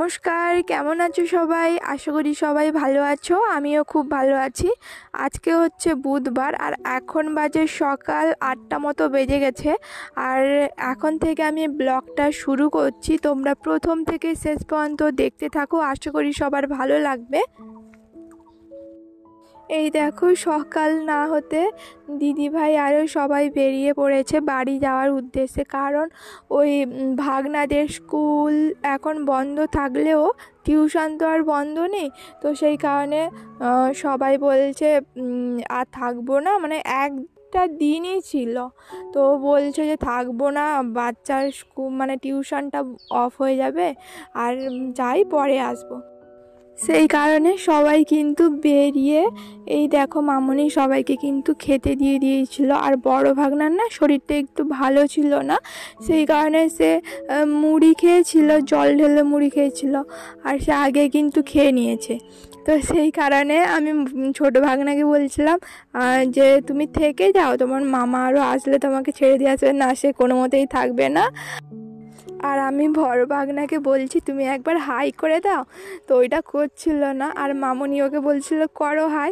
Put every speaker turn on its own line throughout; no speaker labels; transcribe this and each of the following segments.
নমস্কার, কেমন আছো সবাই? আশা করি সবাই ভালো আছো। আমিও খুব ভালো আছি। আজকে হচ্ছে বুধবার আর এখন বাজে সকাল 8টা মতো বেজে গেছে। আর এখন থেকে আমি ব্লগটা শুরু করছি। তোমরা প্রথম থেকে শেষ পর্যন্ত দেখতে থাকো, আশা করি সবার ভালো লাগবে। এই দেখো, সকাল না হতে দিদিভাই আরও সবাই বেরিয়ে পড়েছে বাড়ি যাওয়ার উদ্দেশ্যে। কারণ ওই ভাগনাদের স্কুল এখন বন্ধ থাকলেও টিউশন তো আর বন্ধ নেই। তো সেই কারণে সবাই বলছে আর থাকবো না, মানে একটা দিনই ছিল, তো বলছে যে থাকবো না, বাচ্চার স্কুল মানে টিউশনটা অফ হয়ে যাবে, আর যাই পরে আসবো। সেই কারণে সবাই কিন্তু বেরিয়ে, এই দেখো মামনি সবাইকে কিন্তু খেতে দিয়ে দিয়েছিল। আর বড় ভাগনার না শরীরটা একটু ভালো ছিল না, সেই কারণে সে মুড়ি খেয়েছিল, জল ঢেলে মুড়ি খেয়েছিল, আর সে আগে কিন্তু খেয়ে নিয়েছে। তো সেই কারণে আমি ছোটো ভাগনাকে বলছিলাম যে তুমি থেকে যাও, তোমার মামা আরও আসলে তোমাকে ছেড়ে দিয়ে আসবে না, সে কোনো মতেই থাকবে না। আর আমি বড় ভাগনাকে বলছি তুমি একবার হাই করে দাও, তো ওইটা করছিল না। আর মামনি ওকে বলছিল করো হাই,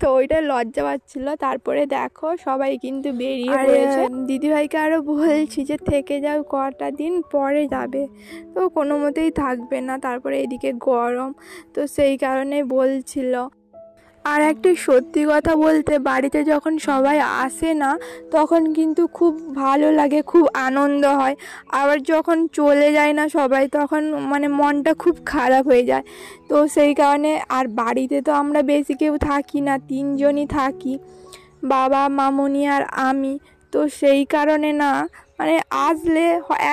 তো ওইটা লজ্জা পাচ্ছিল। তারপরে দেখো সবাই কিন্তু বেরিয়ে পড়েছে। দিদিভাইকে আরও বলছি যে থেকে যাও, কটা দিন পরে যাবে, তো কোনো মতেই থাকবে না। তারপরে এদিকে গরম, তো সেই কারণে বলছিল। আর একটা সত্যি কথা বলতে, বাড়িতে যখন সবাই আসে না তখন কিন্তু খুব ভালো লাগে, খুব আনন্দ হয়। আবার যখন চলে যায় না সবাই, তখন মানে মনটা খুব খারাপ হয়ে যায়। তো সেই কারণে, আর বাড়িতে তো আমরা বেশি কেউ থাকি না, 3জনই থাকি, বাবা, মামনি আর আমি। তো সেই কারণে না, মানে আসলে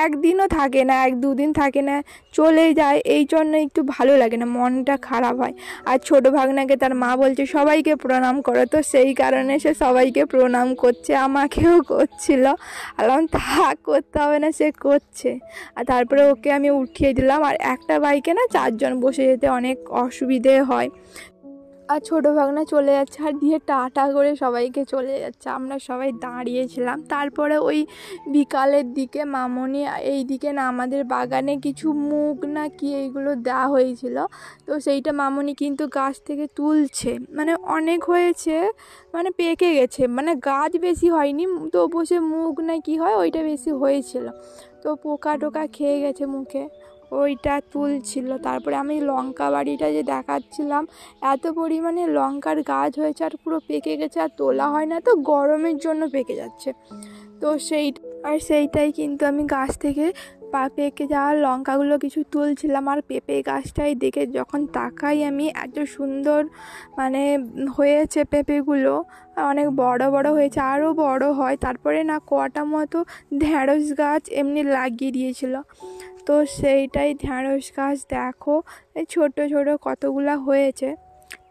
একদিনও থাকে না, 1-2 দিন থাকে না, চলেই যায়। এই জন্য একটু ভালো লাগে না, মনটা খারাপ হয়। আর ছোটো ভাগনাকে তার মা বলছে সবাইকে প্রণাম করো, তো সেই কারণে সে সবাইকে প্রণাম করছে, আমাকেও করছিল। আলাম থাক, করতে হবে না, সে করছে। আর তারপরে ওকে আমি উঠিয়ে দিলাম। আর একটা বাইকে না 4জন বসে যেতে অনেক অসুবিধে হয়। আর ছোটো ভাগনা চলে যাচ্ছে, আর দিয়ে টাটা করে সবাইকে চলে যাচ্ছে। আমরা সবাই দাঁড়িয়েছিলাম। তারপরে ওই বিকালের দিকে মামনি এই দিকে না আমাদের বাগানে কিছু মুগ না কি এইগুলো দেওয়া হয়েছিল, তো সেইটা মামনি কিন্তু গাছ থেকে তুলছে। মানে অনেক হয়েছে, মানে পেকে গেছে, মানে গাছ বেশি হয়নি, তো বসে মুগ না কি হয় ওইটা বেশি হয়েছিল, তো পোকা টোকা খেয়ে গেছে মুখে, ওইটা তুলছিল। তারপরে আমি লঙ্কা বাড়িটা যে দেখাচ্ছিলাম, এত পরিমাণে লঙ্কার গাছ হয়েছে আর পুরো পেকে গেছে, আর তোলা হয় না, তো গরমের জন্য পেকে যাচ্ছে। তো সেইটাই কিন্তু আমি গাছ থেকে পেকে যাওয়া লঙ্কাগুলো কিছু তুলছিলাম। আর পেঁপে গাছটাই দেখে যখন তাকাই আমি, এত সুন্দর মানে হয়েছে পেঁপেগুলো, অনেক বড় বড় হয়েছে, আরও বড় হয়। তারপরে না কটা মতো ঢ্যাঁড়স গাছ এমনি লাগিয়ে দিয়েছিল, তো সেইটাই ঢ্যাঁড়স গাছ দেখো এই ছোট ছোট কতগুলা হয়েছে।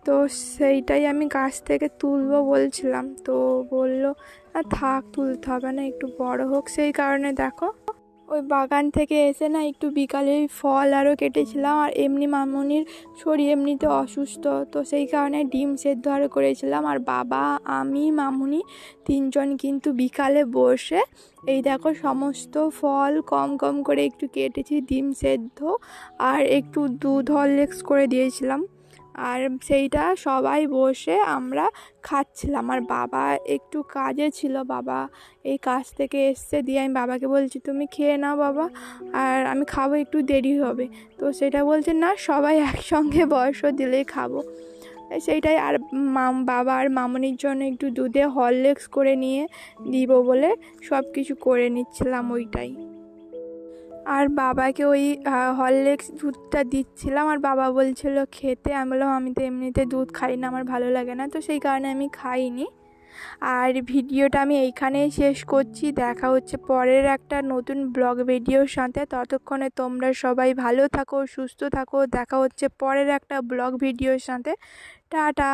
তো সেইটাই আমি গাছ থেকে তুলবো বলছিলাম, তো বললো থাক, তুলতে হবে না, একটু বড় হোক। সেই কারণে দেখো ওই বাগান থেকে এসে না একটু বিকালে ফল আরও কেটেছিলাম। আর এমনি মামনির শরীর এমনিতে অসুস্থ, তো সেই কারণে ডিম সেদ্ধ আরও করেছিলাম। আর বাবা, আমি, মামনি 3জন কিন্তু বিকালে বসে এই দেখো সমস্ত ফল কম কম করে একটু কেটেছি, ডিম সেদ্ধ আর একটু দুধ হরলিক্স করে দিয়েছিলাম, আর সেইটা সবাই বসে আমরা খাচ্ছিলাম। আর বাবা একটু কাজে ছিল, বাবা এই কাজ থেকে এসছে, দিয়ে আমি বাবাকে বলছি তুমি খেয়ে নাও বাবা, আর আমি খাবো, একটু দেরি হবে। তো সেটা বলছে না, সবাই একসঙ্গে বয়স দিলেই খাবো, সেইটাই। আর বাবা আর মামনির জন্য একটু দুধে হরলিক্স করে নিয়ে দিব বলে সব কিছু করে নিচ্ছিলাম ওইটাই। আর বাবাকে ওই হরলিক্স দুধটা দিচ্ছিলাম, আর বাবা বলছিল খেতে। আমি বললাম আমি তো এমনিতে দুধ খাই না, আমার ভালো লাগে না, তো সেই কারণে আমি খাইনি। আর ভিডিওটা আমি এইখানেই শেষ করছি। দেখা হচ্ছে পরের একটা নতুন ব্লগ ভিডিওর সাথে। ততক্ষণে তোমরা সবাই ভালো থাকো, সুস্থ থাকো। দেখা হচ্ছে পরের একটা ব্লগ ভিডিওর সাথে। টাটা।